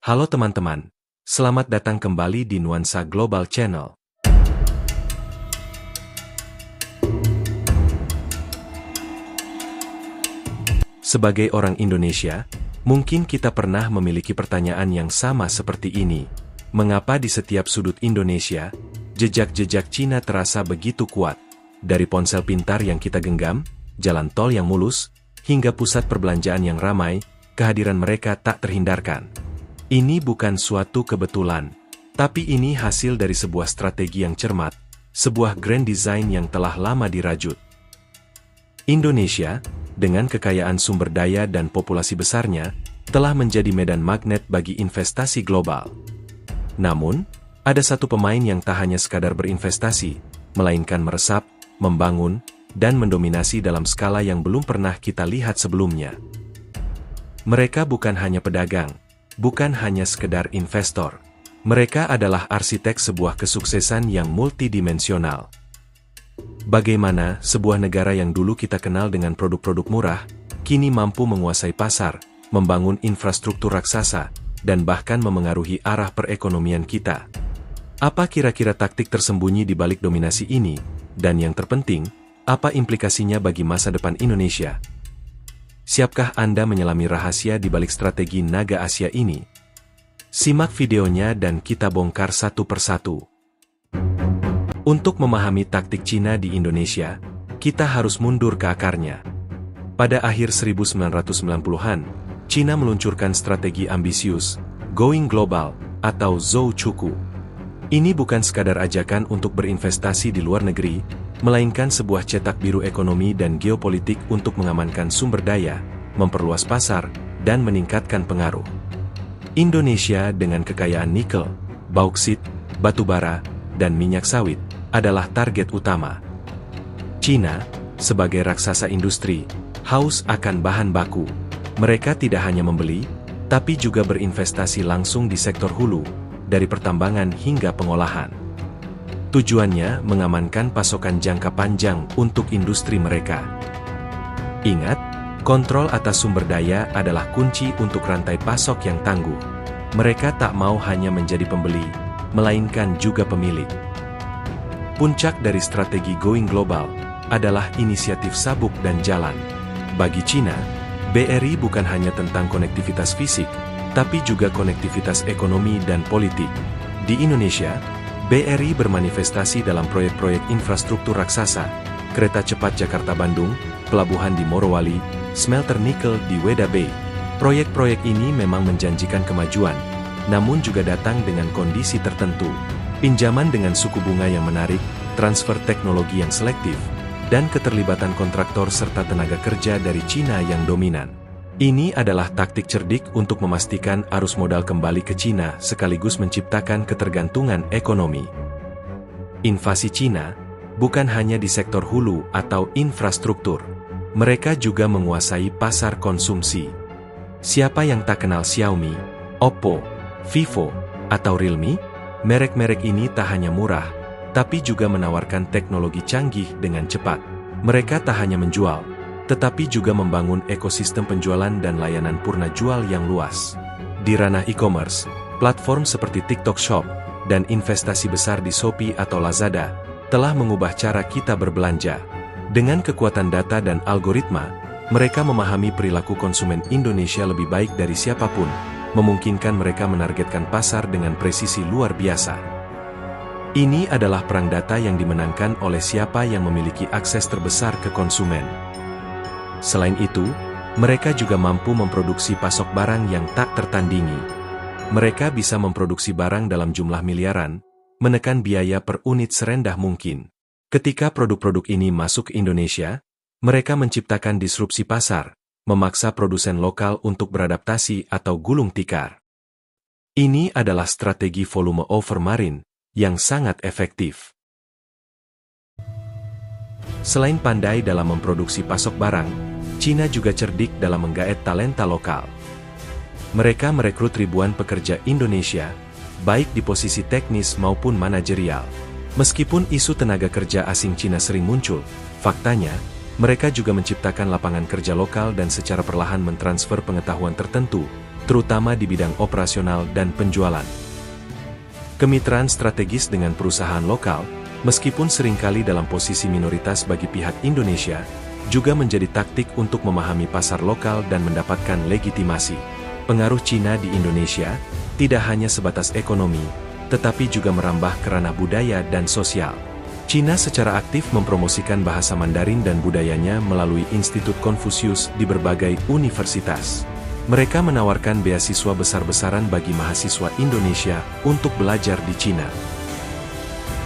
Halo teman-teman, selamat datang kembali di Nuansa Global Channel. Sebagai orang Indonesia, mungkin kita pernah memiliki pertanyaan yang sama seperti ini. Mengapa di setiap sudut Indonesia, jejak-jejak Cina terasa begitu kuat? Dari ponsel pintar yang kita genggam, jalan tol yang mulus, hingga pusat perbelanjaan yang ramai, kehadiran mereka tak terhindarkan. Ini bukan suatu kebetulan, tapi ini hasil dari sebuah strategi yang cermat, sebuah grand design yang telah lama dirajut. Indonesia, dengan kekayaan sumber daya dan populasi besarnya, telah menjadi medan magnet bagi investasi global. Namun, ada satu pemain yang tak hanya sekadar berinvestasi, melainkan meresap, membangun, dan mendominasi dalam skala yang belum pernah kita lihat sebelumnya. Mereka bukan hanya pedagang, bukan hanya sekedar investor. Mereka adalah arsitek sebuah kesuksesan yang multidimensional. Bagaimana sebuah negara yang dulu kita kenal dengan produk-produk murah, kini mampu menguasai pasar, membangun infrastruktur raksasa, dan bahkan memengaruhi arah perekonomian kita. Apa kira-kira taktik tersembunyi di balik dominasi ini? Dan yang terpenting, apa implikasinya bagi masa depan Indonesia? Siapkah Anda menyelami rahasia di balik strategi naga Asia ini? Simak videonya dan kita bongkar satu persatu. Untuk memahami taktik Cina di Indonesia, kita harus mundur ke akarnya. Pada akhir 1990-an, Cina meluncurkan strategi ambisius, Going Global, atau Zhou-Chuku. Ini bukan sekadar ajakan untuk berinvestasi di luar negeri, melainkan sebuah cetak biru ekonomi dan geopolitik untuk mengamankan sumber daya, memperluas pasar, dan meningkatkan pengaruh. Indonesia dengan kekayaan nikel, bauksit, batu bara, dan minyak sawit, adalah target utama. Cina, sebagai raksasa industri, haus akan bahan baku. Mereka tidak hanya membeli, tapi juga berinvestasi langsung di sektor hulu, dari pertambangan hingga pengolahan. Tujuannya mengamankan pasokan jangka panjang untuk industri mereka. Ingat, kontrol atas sumber daya adalah kunci untuk rantai pasok yang tangguh. Mereka tak mau hanya menjadi pembeli, melainkan juga pemilik. Puncak dari strategi Going Global adalah inisiatif Sabuk dan Jalan. Bagi Cina, BRI bukan hanya tentang konektivitas fisik, tapi juga konektivitas ekonomi dan politik. Di Indonesia, BRI bermanifestasi dalam proyek-proyek infrastruktur raksasa, kereta cepat Jakarta-Bandung, pelabuhan di Morowali, smelter nikel di Weda Bay. Proyek-proyek ini memang menjanjikan kemajuan, namun juga datang dengan kondisi tertentu. Pinjaman dengan suku bunga yang menarik, transfer teknologi yang selektif, dan keterlibatan kontraktor serta tenaga kerja dari Cina yang dominan. Ini adalah taktik cerdik untuk memastikan arus modal kembali ke Cina sekaligus menciptakan ketergantungan ekonomi. Invasi Cina bukan hanya di sektor hulu atau infrastruktur. Mereka juga menguasai pasar konsumsi. Siapa yang tak kenal Xiaomi, Oppo, Vivo, atau Realme? Merek-merek ini tak hanya murah, tapi juga menawarkan teknologi canggih dengan cepat. Mereka tak hanya menjual, tetapi juga membangun ekosistem penjualan dan layanan purna jual yang luas. Di ranah e-commerce, platform seperti TikTok Shop, dan investasi besar di Shopee atau Lazada, telah mengubah cara kita berbelanja. Dengan kekuatan data dan algoritma, mereka memahami perilaku konsumen Indonesia lebih baik dari siapapun, memungkinkan mereka menargetkan pasar dengan presisi luar biasa. Ini adalah perang data yang dimenangkan oleh siapa yang memiliki akses terbesar ke konsumen. Selain itu, mereka juga mampu memproduksi pasok barang yang tak tertandingi. Mereka bisa memproduksi barang dalam jumlah miliaran, menekan biaya per unit serendah mungkin. Ketika produk-produk ini masuk ke Indonesia, mereka menciptakan disrupsi pasar, memaksa produsen lokal untuk beradaptasi atau gulung tikar. Ini adalah strategi volume over marine yang sangat efektif. Selain pandai dalam memproduksi pasok barang, Cina juga cerdik dalam menggaet talenta lokal. Mereka merekrut ribuan pekerja Indonesia, baik di posisi teknis maupun manajerial. Meskipun isu tenaga kerja asing Cina sering muncul, faktanya, mereka juga menciptakan lapangan kerja lokal dan secara perlahan mentransfer pengetahuan tertentu, terutama di bidang operasional dan penjualan. Kemitraan strategis dengan perusahaan lokal, meskipun seringkali dalam posisi minoritas bagi pihak Indonesia, juga menjadi taktik untuk memahami pasar lokal dan mendapatkan legitimasi. Pengaruh Cina di Indonesia tidak hanya sebatas ekonomi, tetapi juga merambah ke ranah budaya dan sosial. Cina secara aktif mempromosikan bahasa Mandarin dan budayanya melalui Institut Konfusius di berbagai universitas. Mereka menawarkan beasiswa besar-besaran bagi mahasiswa Indonesia untuk belajar di Cina.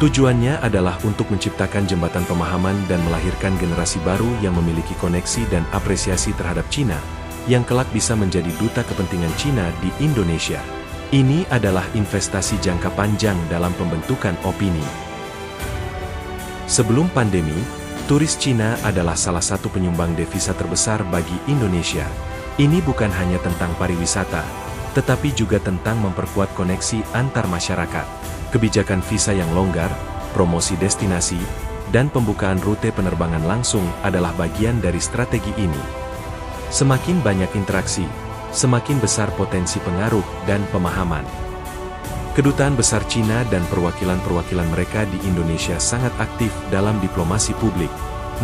Tujuannya adalah untuk menciptakan jembatan pemahaman dan melahirkan generasi baru yang memiliki koneksi dan apresiasi terhadap Cina, yang kelak bisa menjadi duta kepentingan Cina di Indonesia. Ini adalah investasi jangka panjang dalam pembentukan opini. Sebelum pandemi, turis Cina adalah salah satu penyumbang devisa terbesar bagi Indonesia. Ini bukan hanya tentang pariwisata, tetapi juga tentang memperkuat koneksi antar masyarakat. Kebijakan visa yang longgar, promosi destinasi, dan pembukaan rute penerbangan langsung adalah bagian dari strategi ini. Semakin banyak interaksi, semakin besar potensi pengaruh dan pemahaman. Kedutaan besar Cina dan perwakilan-perwakilan mereka di Indonesia sangat aktif dalam diplomasi publik.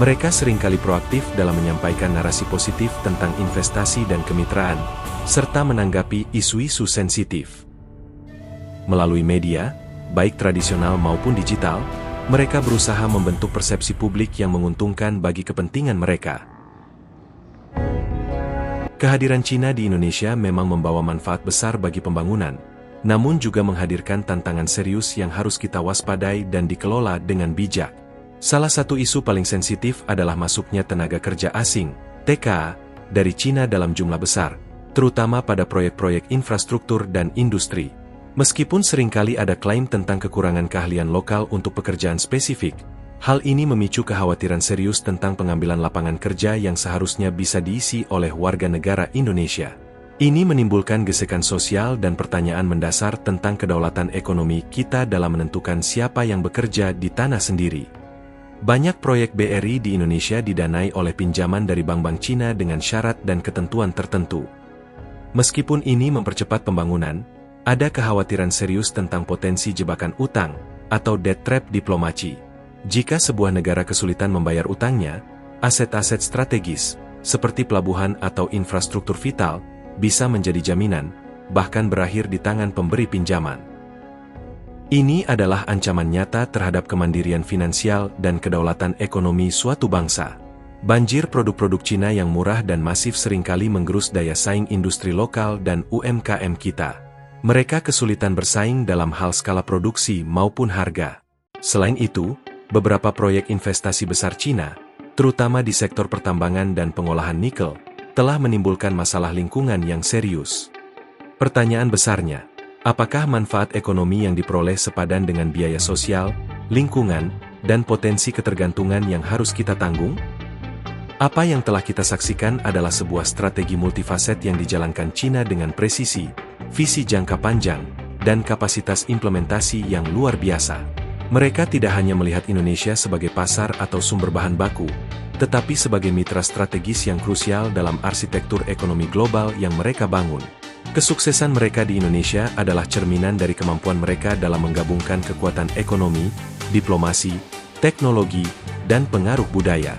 Mereka seringkali proaktif dalam menyampaikan narasi positif tentang investasi dan kemitraan, serta menanggapi isu-isu sensitif. Melalui media, baik tradisional maupun digital, mereka berusaha membentuk persepsi publik yang menguntungkan bagi kepentingan mereka. Kehadiran Cina di Indonesia memang membawa manfaat besar bagi pembangunan, namun juga menghadirkan tantangan serius yang harus kita waspadai dan dikelola dengan bijak. Salah satu isu paling sensitif adalah masuknya tenaga kerja asing, TKA, dari Cina dalam jumlah besar, terutama pada proyek-proyek infrastruktur dan industri. Meskipun seringkali ada klaim tentang kekurangan keahlian lokal untuk pekerjaan spesifik, hal ini memicu kekhawatiran serius tentang pengambilan lapangan kerja yang seharusnya bisa diisi oleh warga negara Indonesia. Ini menimbulkan gesekan sosial dan pertanyaan mendasar tentang kedaulatan ekonomi kita dalam menentukan siapa yang bekerja di tanah sendiri. Banyak proyek BRI di Indonesia didanai oleh pinjaman dari bank-bank Cina dengan syarat dan ketentuan tertentu. Meskipun ini mempercepat pembangunan, ada kekhawatiran serius tentang potensi jebakan utang atau debt trap diplomacy. Jika sebuah negara kesulitan membayar utangnya, aset-aset strategis, seperti pelabuhan atau infrastruktur vital, bisa menjadi jaminan, bahkan berakhir di tangan pemberi pinjaman. Ini adalah ancaman nyata terhadap kemandirian finansial dan kedaulatan ekonomi suatu bangsa. Banjir produk-produk Cina yang murah dan masif seringkali menggerus daya saing industri lokal dan UMKM kita. Mereka kesulitan bersaing dalam hal skala produksi maupun harga. Selain itu, beberapa proyek investasi besar Cina, terutama di sektor pertambangan dan pengolahan nikel, telah menimbulkan masalah lingkungan yang serius. Pertanyaan besarnya, apakah manfaat ekonomi yang diperoleh sepadan dengan biaya sosial, lingkungan, dan potensi ketergantungan yang harus kita tanggung? Apa yang telah kita saksikan adalah sebuah strategi multifaset yang dijalankan Cina dengan presisi, visi jangka panjang, dan kapasitas implementasi yang luar biasa. Mereka tidak hanya melihat Indonesia sebagai pasar atau sumber bahan baku, tetapi sebagai mitra strategis yang krusial dalam arsitektur ekonomi global yang mereka bangun. Kesuksesan mereka di Indonesia adalah cerminan dari kemampuan mereka dalam menggabungkan kekuatan ekonomi, diplomasi, teknologi, dan pengaruh budaya.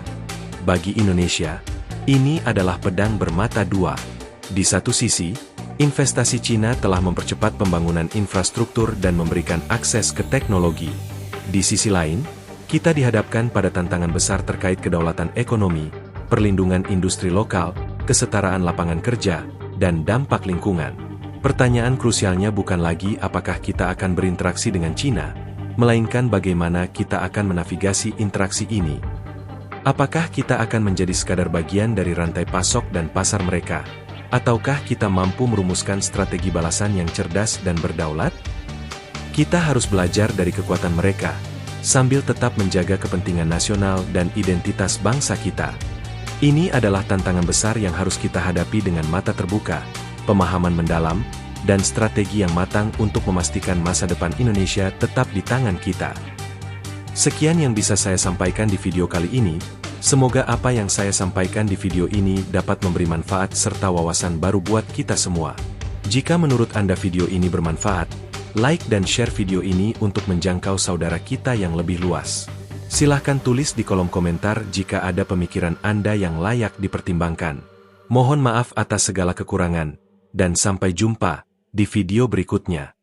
Bagi Indonesia, ini adalah pedang bermata dua. Di satu sisi, investasi Cina telah mempercepat pembangunan infrastruktur dan memberikan akses ke teknologi. Di sisi lain, kita dihadapkan pada tantangan besar terkait kedaulatan ekonomi, perlindungan industri lokal, kesetaraan lapangan kerja, dan dampak lingkungan. Pertanyaan krusialnya bukan lagi apakah kita akan berinteraksi dengan Cina, melainkan bagaimana kita akan menavigasi interaksi ini. Apakah kita akan menjadi sekadar bagian dari rantai pasok dan pasar mereka, ataukah kita mampu merumuskan strategi balasan yang cerdas dan berdaulat? Kita harus belajar dari kekuatan mereka, sambil tetap menjaga kepentingan nasional dan identitas bangsa kita. Ini adalah tantangan besar yang harus kita hadapi dengan mata terbuka, pemahaman mendalam, dan strategi yang matang untuk memastikan masa depan Indonesia tetap di tangan kita. Sekian yang bisa saya sampaikan di video kali ini. Semoga apa yang saya sampaikan di video ini dapat memberi manfaat serta wawasan baru buat kita semua. Jika menurut Anda video ini bermanfaat, like dan share video ini untuk menjangkau saudara kita yang lebih luas. Silahkan tulis di kolom komentar jika ada pemikiran Anda yang layak dipertimbangkan. Mohon maaf atas segala kekurangan, dan sampai jumpa di video berikutnya.